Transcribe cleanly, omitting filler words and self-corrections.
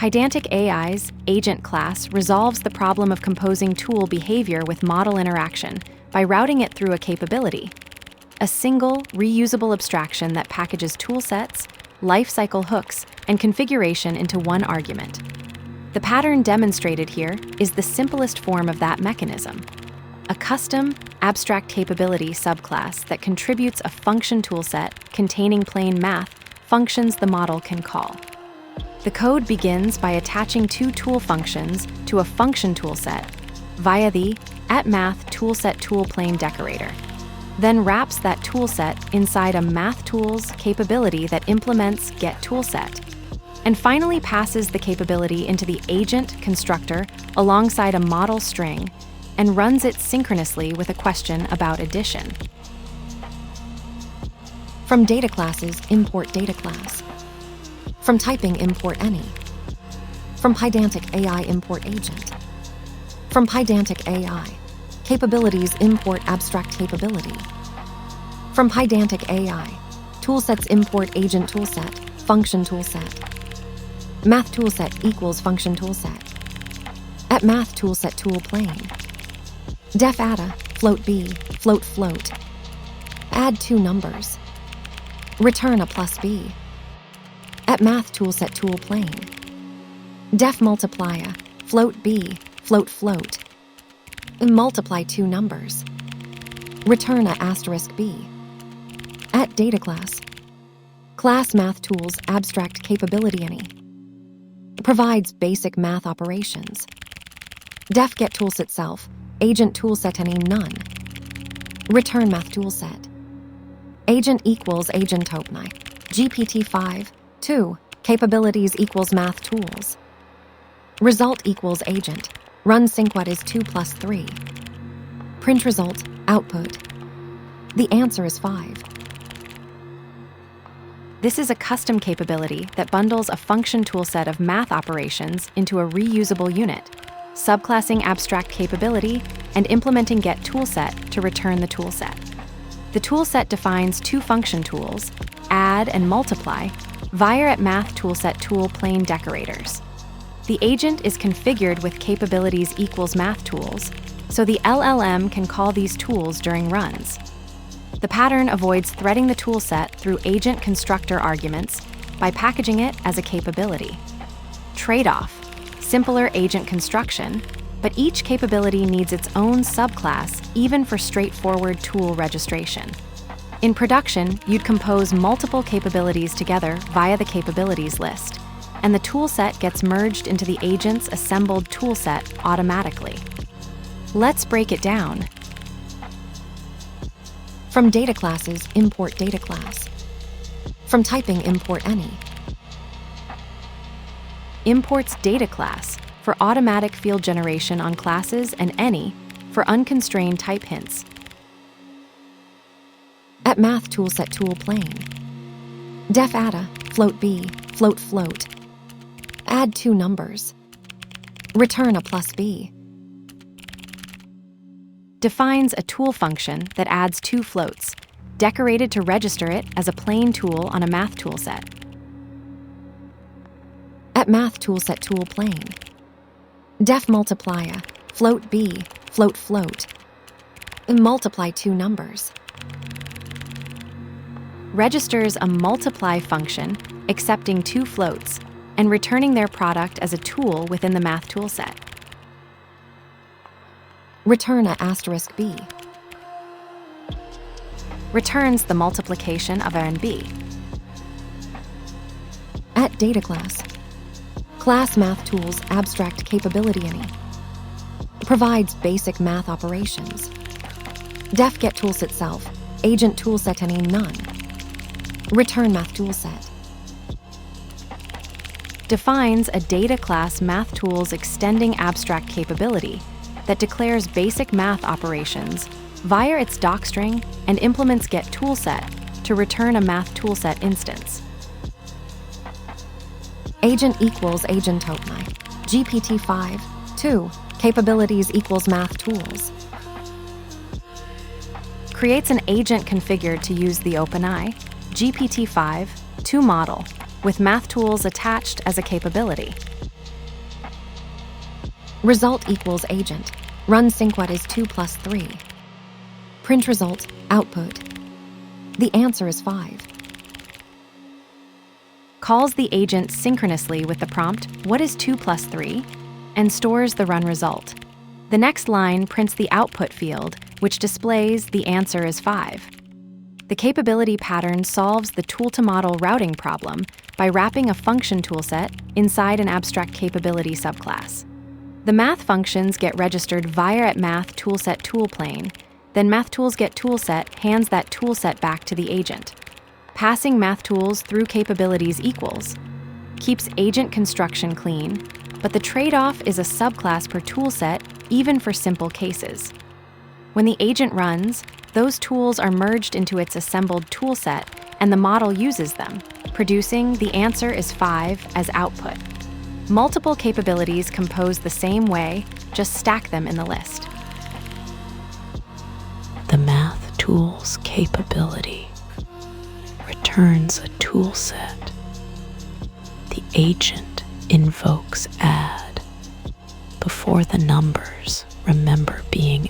Pydantic AI's agent class resolves the problem of composing tool behavior with model interaction by routing it through a capability, a single, reusable abstraction that packages toolsets, lifecycle hooks, and configuration into one argument. The pattern demonstrated here is the simplest form of that mechanism. A custom AbstractCapability subclass that contributes a function toolset containing plain math functions the model can call. The code begins by attaching two tool functions to a function toolset via the @MathToolset decorator, then wraps that toolset inside a MathTools capability that implements getToolset, and finally passes the capability into the agent constructor alongside a model string and runs it synchronously with a question about addition. From data classes, import data class. From typing, import any. From Pydantic AI, import agent. From Pydantic AI, capabilities, import AbstractCapability. From Pydantic AI, toolsets, import agent toolset, function toolset. MathToolset equals function toolset. @MathToolset tool plain. Def add float b, float float. Add two numbers. Return a plus b. @MathToolset tool plain. Def multiply float b, float float. Multiply two numbers. Return a asterisk b. @data class. Class MathTools AbstractCapability any. Provides basic math operations. Def get toolset self, agent toolset any none. Return MathToolset. Agent equals agent opening. GPT-5, 2, capabilities equals MathTools. Result equals agent. Run sync what is 2 plus 3. Print result, output. The answer is 5. This is a custom capability that bundles a function toolset of math operations into a reusable unit, subclassing AbstractCapability and implementing getToolset to return the toolset. The toolset defines two function tools, add and multiply, via @MathToolset tool plain decorators. The agent is configured with capabilities equals MathTools, so the LLM can call these tools during runs. The pattern avoids threading the toolset through agent constructor arguments by packaging it as a capability. Trade-off: simpler agent construction, but each capability needs its own subclass even for straightforward tool registration. In production, you'd compose multiple capabilities together via the capabilities list, and the toolset gets merged into the agent's assembled toolset automatically. Let's break it down. From data classes, import data class. From typing, import any. Imports data class for automatic field generation on classes and any for unconstrained type hints. @MathToolset tool plain. Def add float b, float float. Add two numbers. Return a plus b. Defines a tool function that adds two floats, decorated to register it as a plain tool on a math toolset. @MathToolset tool plain. Def multiply float b, float float. Multiply two numbers. Registers a multiply function accepting two floats and returning their product as a tool within the math toolset. Return a asterisk b. Returns the multiplication of a and b. @data class. Class MathTools AbstractCapability any. Provides basic math operations. Def get toolset self, agent toolset any none. Return MathToolset. Defines a data class MathTools extending AbstractCapability that declares basic math operations via its docstring and implements getToolset to return a MathToolset instance. Agent equals agent opening. GPT-5, 2, capabilities equals MathTools. Creates an agent configured to use the OpenAI GPT-5, 2 model with MathTools attached as a capability. Result equals agent. Run sync what is 2 plus 3. Print result, output. The answer is 5. Calls the agent synchronously with the prompt, "What is 2 plus 3?" and stores the run result. The next line prints the output field, which displays the answer is 5. The capability pattern solves the tool-to-model routing problem by wrapping a function toolset inside an AbstractCapability subclass. The math functions get registered via MathToolset tool plane, then MathTools get toolset hands that toolset back to the agent. Passing MathTools through capabilities equals keeps agent construction clean, but the trade-off is a subclass per toolset even for simple cases. When the agent runs, those tools are merged into its assembled toolset and the model uses them, producing the answer is 5 as output. Multiple capabilities compose the same way, just stack them in the list. The MathTools capability returns a toolset. The agent invokes add before the numbers remember being